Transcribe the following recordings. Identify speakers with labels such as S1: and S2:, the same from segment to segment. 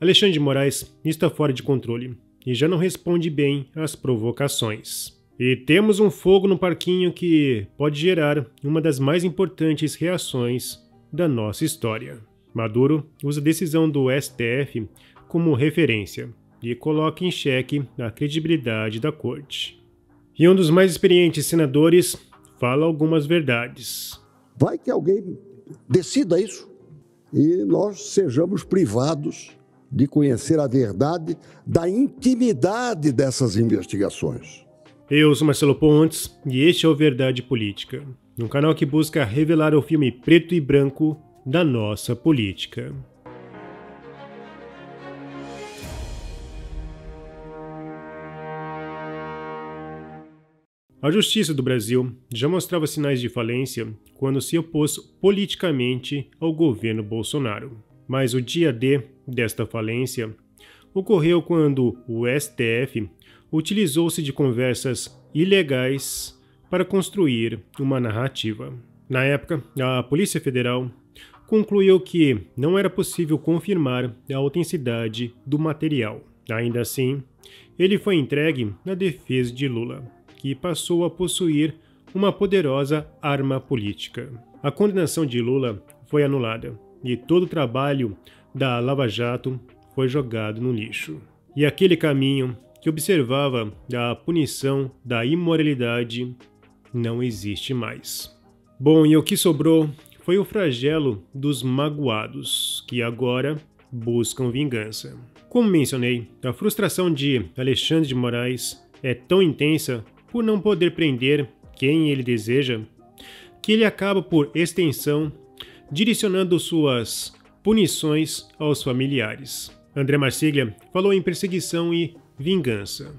S1: Alexandre de Moraes está fora de controle e já não responde bem às provocações. E temos um fogo no parquinho que pode gerar uma das mais importantes reações da nossa história. Maduro usa a decisão do STF como referência e coloca em xeque a credibilidade da corte. E um dos mais experientes senadores fala algumas verdades.
S2: Vai que alguém decida isso e nós sejamos privados de conhecer a verdade da intimidade dessas investigações.
S1: Eu sou Marcelo Pontes e este é o Verdade Política, um canal que busca revelar o filme preto e branco da nossa política. A Justiça do Brasil já mostrava sinais de falência quando se opôs politicamente ao governo Bolsonaro. Mas o dia D desta falência ocorreu quando o STF utilizou-se de conversas ilegais para construir uma narrativa. Na época, a Polícia Federal concluiu que não era possível confirmar a autenticidade do material. Ainda assim, ele foi entregue na defesa de Lula, que passou a possuir uma poderosa arma política. A condenação de Lula foi anulada e todo o trabalho da Lava Jato foi jogado no lixo. E aquele caminho que observava a punição da imoralidade não existe mais. Bom, e o que sobrou foi o flagelo dos magoados, que agora buscam vingança. Como mencionei, a frustração de Alexandre de Moraes é tão intensa por não poder prender quem ele deseja, que ele acaba, por extensão, direcionando suas punições aos familiares. André Marsiglia falou em perseguição e vingança,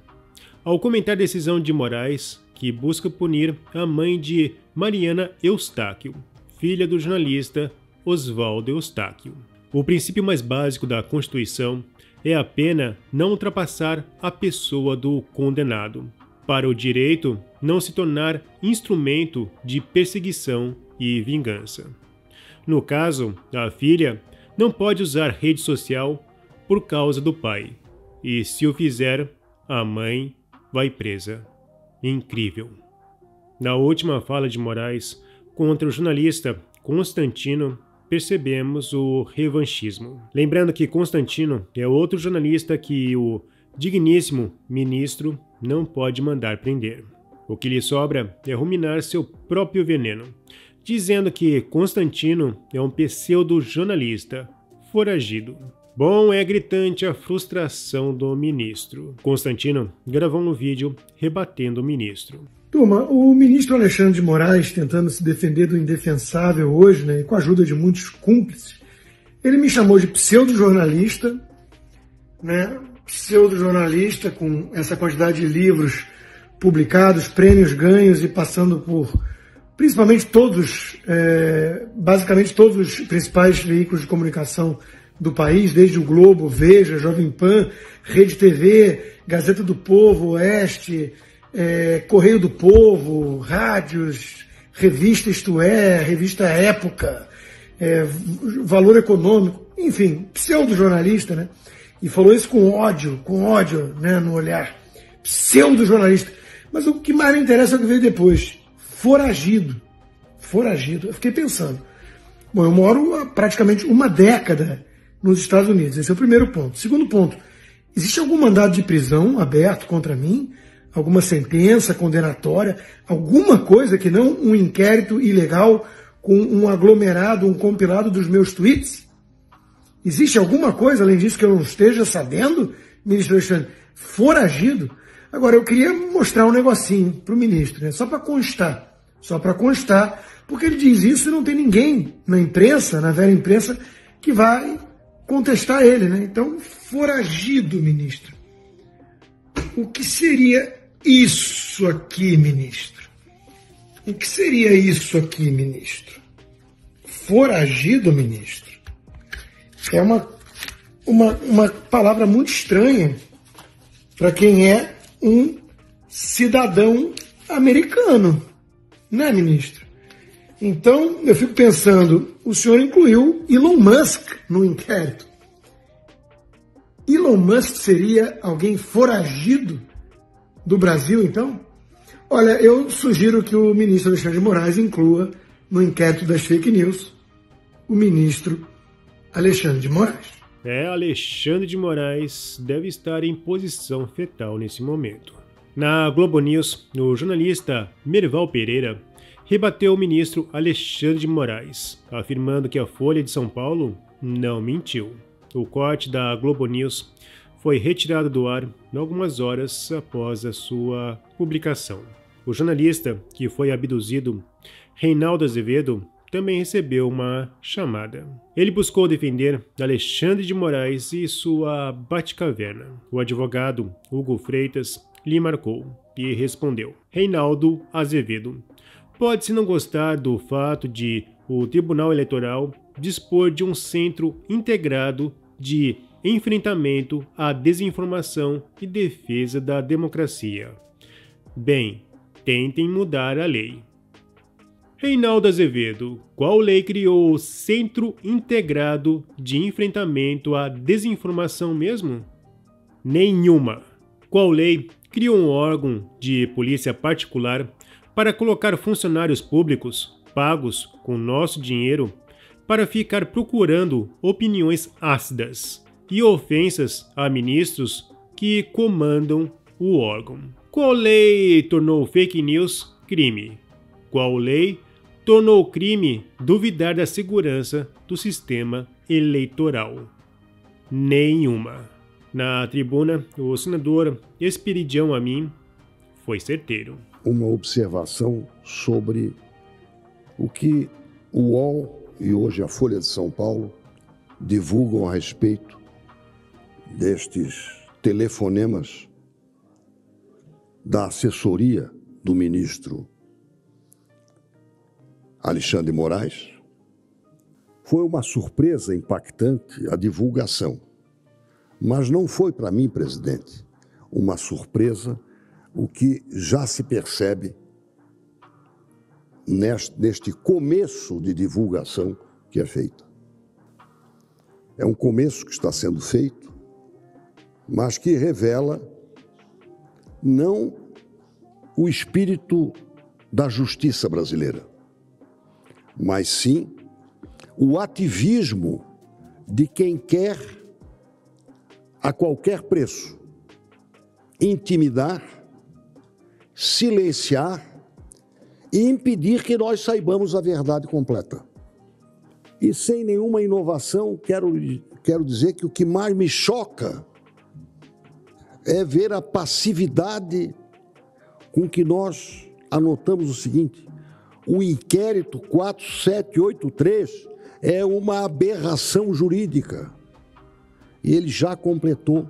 S1: ao comentar a decisão de Moraes, que busca punir a mãe de Mariana Eustáquio, filha do jornalista Oswaldo Eustáquio. O princípio mais básico da Constituição é a pena não ultrapassar a pessoa do condenado, para o direito não se tornar instrumento de perseguição e vingança. No caso, a filha não pode usar rede social por causa do pai, e se o fizer, a mãe vai presa. Incrível. Na última fala de Moraes contra o jornalista Constantino, percebemos o revanchismo. Lembrando que Constantino é outro jornalista que o digníssimo ministro não pode mandar prender. O que lhe sobra é ruminar seu próprio veneno, dizendo que Constantino é um pseudo-jornalista foragido. Bom, é gritante a frustração do ministro. Constantino gravou um vídeo rebatendo o ministro.
S3: Turma, o ministro Alexandre de Moraes, tentando se defender do indefensável hoje, né, com a ajuda de muitos cúmplices, ele me chamou de pseudo-jornalista, né, pseudo-jornalista com essa quantidade de livros publicados, prêmios ganhos e passando por principalmente basicamente todos os principais veículos de comunicação do país, desde o Globo, Veja, Jovem Pan, Rede TV, Gazeta do Povo, Oeste, Correio do Povo, rádios, revista Isto É, revista Época, Valor Econômico, enfim, pseudo-jornalista, né? E falou isso com ódio, né, no olhar. Pseudo-jornalista. Mas o que mais me interessa é o que veio depois. Foragido. Eu fiquei pensando. Bom, eu moro há praticamente uma década nos Estados Unidos. Esse é o primeiro ponto. Segundo ponto, existe algum mandado de prisão aberto contra mim? Alguma sentença condenatória? Alguma coisa que não um inquérito ilegal com um aglomerado, um compilado dos meus tweets? Existe alguma coisa além disso que eu não esteja sabendo, ministro Alexandre? Foragido? Agora, eu queria mostrar um negocinho para o ministro, né? Só para constar, porque ele diz isso e não tem ninguém na imprensa, na velha imprensa, que vai contestar ele, né? Então, foragido, ministro. O que seria isso aqui, ministro? O que seria isso aqui, ministro? Foragido, ministro? É uma palavra muito estranha para quem é um cidadão americano, né, ministro? Então, eu fico pensando, o senhor incluiu Elon Musk no inquérito. Elon Musk seria alguém foragido do Brasil, então? Olha, eu sugiro que o ministro Alexandre de Moraes inclua no inquérito das fake news o ministro Alexandre de Moraes.
S1: Alexandre de Moraes deve estar em posição fetal nesse momento. Na Globo News, o jornalista Merval Pereira rebateu o ministro Alexandre de Moraes, afirmando que a Folha de São Paulo não mentiu. O corte da Globo News foi retirado do ar algumas horas após a sua publicação. O jornalista, que foi abduzido, Reinaldo Azevedo, também recebeu uma chamada. Ele buscou defender Alexandre de Moraes e sua Batcaverna. O advogado Hugo Freitas lhe marcou e respondeu: Reinaldo Azevedo, pode-se não gostar do fato de o Tribunal Eleitoral dispor de um centro integrado de enfrentamento à desinformação e defesa da democracia. Bem, tentem mudar a lei. Reinaldo Azevedo, qual lei criou o Centro Integrado de Enfrentamento à Desinformação mesmo? Nenhuma. Qual lei criou um órgão de polícia particular para colocar funcionários públicos, pagos com nosso dinheiro, para ficar procurando opiniões ácidas e ofensas a ministros que comandam o órgão? Qual lei tornou fake news crime? Qual lei tornou crime duvidar da segurança do sistema eleitoral? Nenhuma. Na tribuna, o senador Esperidião Amin foi certeiro.
S2: Uma observação sobre o que o UOL e hoje a Folha de São Paulo divulgam a respeito destes telefonemas da assessoria do ministro Alexandre de Moraes. Foi uma surpresa impactante a divulgação, mas não foi para mim, presidente, uma surpresa o que já se percebe neste começo de divulgação que é feita. É um começo que está sendo feito, mas que revela não o espírito da justiça brasileira, mas sim o ativismo de quem quer, a qualquer preço, intimidar, silenciar e impedir que nós saibamos a verdade completa. E sem nenhuma inovação, quero dizer que o que mais me choca é ver a passividade com que nós anotamos o seguinte: o inquérito 4783 é uma aberração jurídica. E ele já completou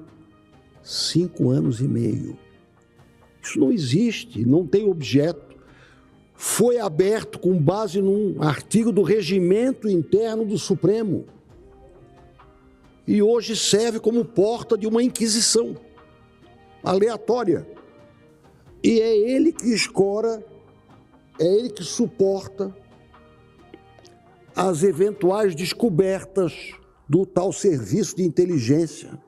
S2: 5 anos e meio. Isso não existe, não tem objeto. Foi aberto com base num artigo do regimento interno do Supremo. E hoje serve como porta de uma inquisição aleatória. E é ele que escora, é ele que suporta as eventuais descobertas do tal serviço de inteligência,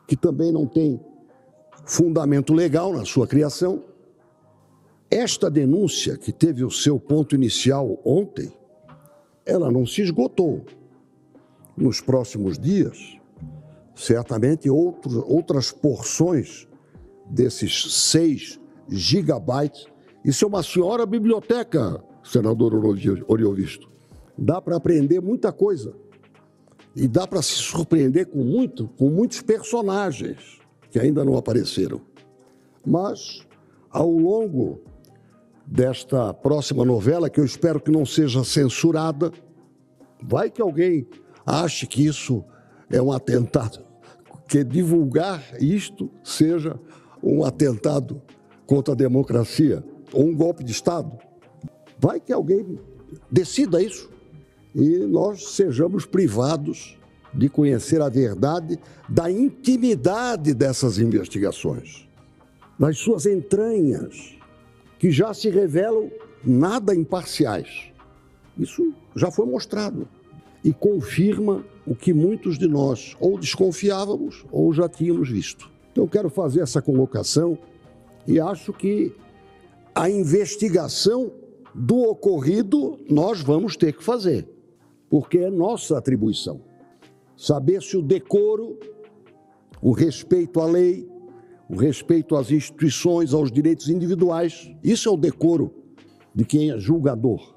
S2: que também não tem fundamento legal na sua criação. Esta denúncia, que teve o seu ponto inicial ontem, ela não se esgotou. Nos próximos dias, certamente outras porções desses 6 gigabytes. Isso é uma senhora biblioteca, senador Oriovisto. Dá para aprender muita coisa. E dá para se surpreender com muitos personagens que ainda não apareceram. Mas, ao longo desta próxima novela, que eu espero que não seja censurada, vai que alguém ache que isso é um atentado, que divulgar isto seja um atentado contra a democracia ou um golpe de Estado. Vai que alguém decida isso e nós sejamos privados de conhecer a verdade da intimidade dessas investigações, das suas entranhas, que já se revelam nada imparciais. Isso já foi mostrado e confirma o que muitos de nós ou desconfiávamos ou já tínhamos visto. Então, eu quero fazer essa colocação e acho que a investigação do ocorrido nós vamos ter que fazer, porque é nossa atribuição. Saber se o decoro, o respeito à lei, o respeito às instituições, aos direitos individuais, isso é o decoro de quem é julgador.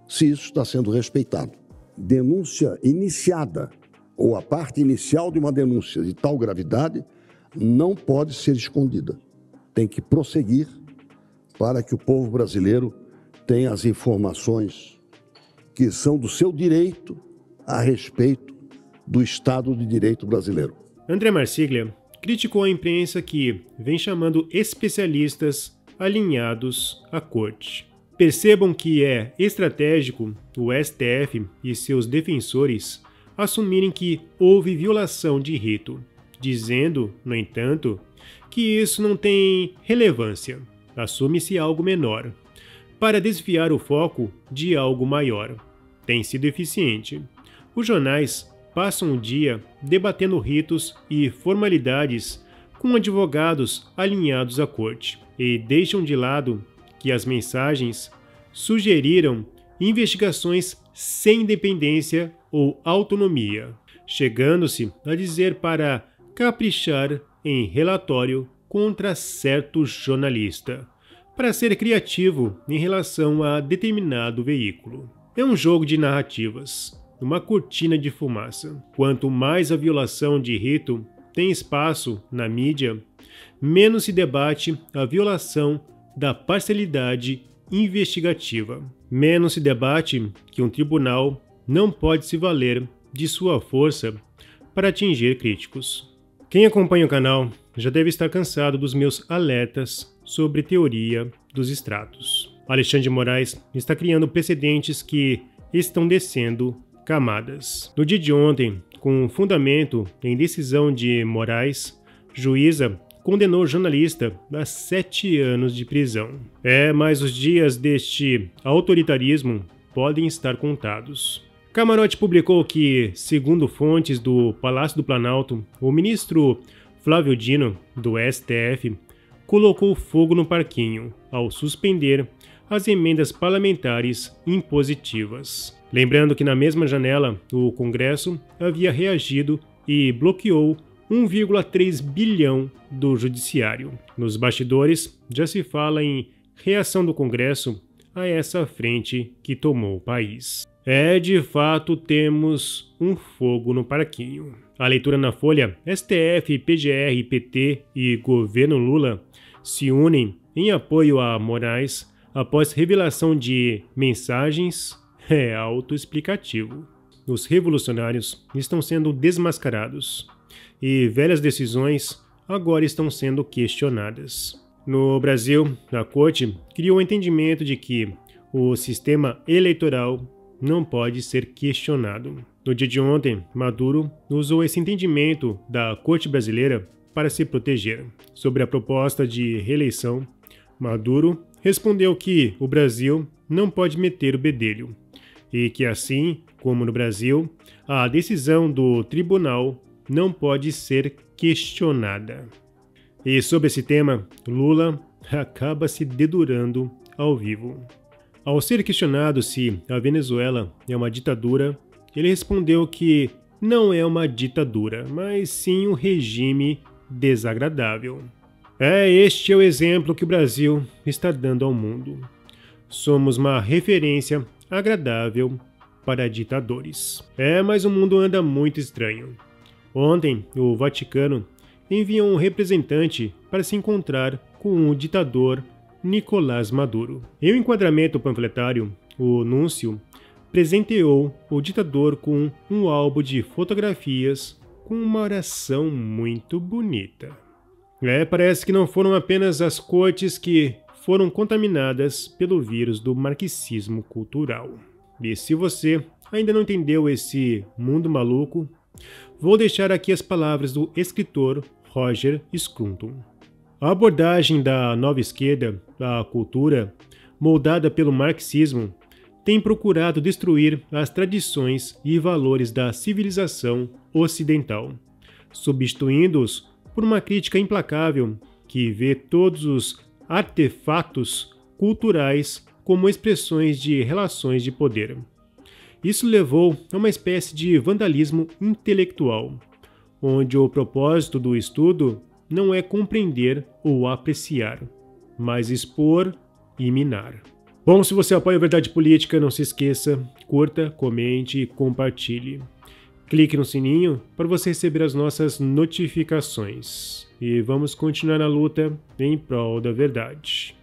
S2: Se isso está sendo respeitado. Denúncia iniciada, ou a parte inicial de uma denúncia de tal gravidade, não pode ser escondida. Tem que prosseguir para que o povo brasileiro tenha as informações que são do seu direito a respeito do Estado de Direito brasileiro.
S1: André Marsiglia criticou a imprensa que vem chamando especialistas alinhados à corte. Percebam que é estratégico o STF e seus defensores assumirem que houve violação de rito, dizendo, no entanto, que isso não tem relevância, assume-se algo menor, para desviar o foco de algo maior. Tem sido eficiente. Os jornais passam o dia debatendo ritos e formalidades com advogados alinhados à corte e deixam de lado que as mensagens sugeriram investigações sem independência ou autonomia, chegando-se a dizer para caprichar em relatório contra certo jornalista, para ser criativo em relação a determinado veículo. É um jogo de narrativas, uma cortina de fumaça. Quanto mais a violação de rito tem espaço na mídia, menos se debate a violação da parcialidade investigativa. Menos se debate que um tribunal não pode se valer de sua força para atingir críticos. Quem acompanha o canal já deve estar cansado dos meus alertas sobre teoria dos estratos. Alexandre de Moraes está criando precedentes que estão descendo camadas. No dia de ontem, com fundamento em decisão de Moraes, juíza condenou o jornalista a 7 anos de prisão. Mas os dias deste autoritarismo podem estar contados. Camarote publicou que, segundo fontes do Palácio do Planalto, o ministro Flávio Dino, do STF, colocou fogo no parquinho ao suspender as emendas parlamentares impositivas. Lembrando que na mesma janela, o Congresso havia reagido e bloqueou 1,3 bilhão do Judiciário. Nos bastidores, já se fala em reação do Congresso a essa frente que tomou o país. De fato, temos um fogo no parquinho. A leitura na Folha: STF, PGR, PT e governo Lula se unem em apoio a Moraes após revelação de mensagens. Autoexplicativo. Os revolucionários estão sendo desmascarados e velhas decisões agora estão sendo questionadas. No Brasil, a Corte criou o entendimento de que o sistema eleitoral não pode ser questionado. No dia de ontem, Maduro usou esse entendimento da Corte brasileira para se proteger. Sobre a proposta de reeleição, Maduro respondeu que o Brasil não pode meter o bedelho e que, assim como no Brasil, a decisão do tribunal não pode ser questionada. E sobre esse tema, Lula acaba se dedurando ao vivo. Ao ser questionado se a Venezuela é uma ditadura, ele respondeu que não é uma ditadura, mas sim um regime desagradável. Este é o exemplo que o Brasil está dando ao mundo. Somos uma referência agradável para ditadores. Mas o mundo anda muito estranho. Ontem, o Vaticano enviou um representante para se encontrar com o ditador Nicolás Maduro. Em um enquadramento panfletário, o núncio presenteou o ditador com um álbum de fotografias com uma oração muito bonita. Parece que não foram apenas as cortes que foram contaminadas pelo vírus do marxismo cultural. E se você ainda não entendeu esse mundo maluco, vou deixar aqui as palavras do escritor Roger Scruton. A abordagem da nova esquerda à cultura, moldada pelo marxismo, tem procurado destruir as tradições e valores da civilização ocidental, substituindo-os por uma crítica implacável que vê todos os artefatos culturais como expressões de relações de poder. Isso levou a uma espécie de vandalismo intelectual, onde o propósito do estudo não é compreender ou apreciar, mas expor e minar. Bom, se você apoia a Verdade Política, não se esqueça, curta, comente e compartilhe. Clique no sininho para você receber as nossas notificações. E vamos continuar na luta em prol da verdade.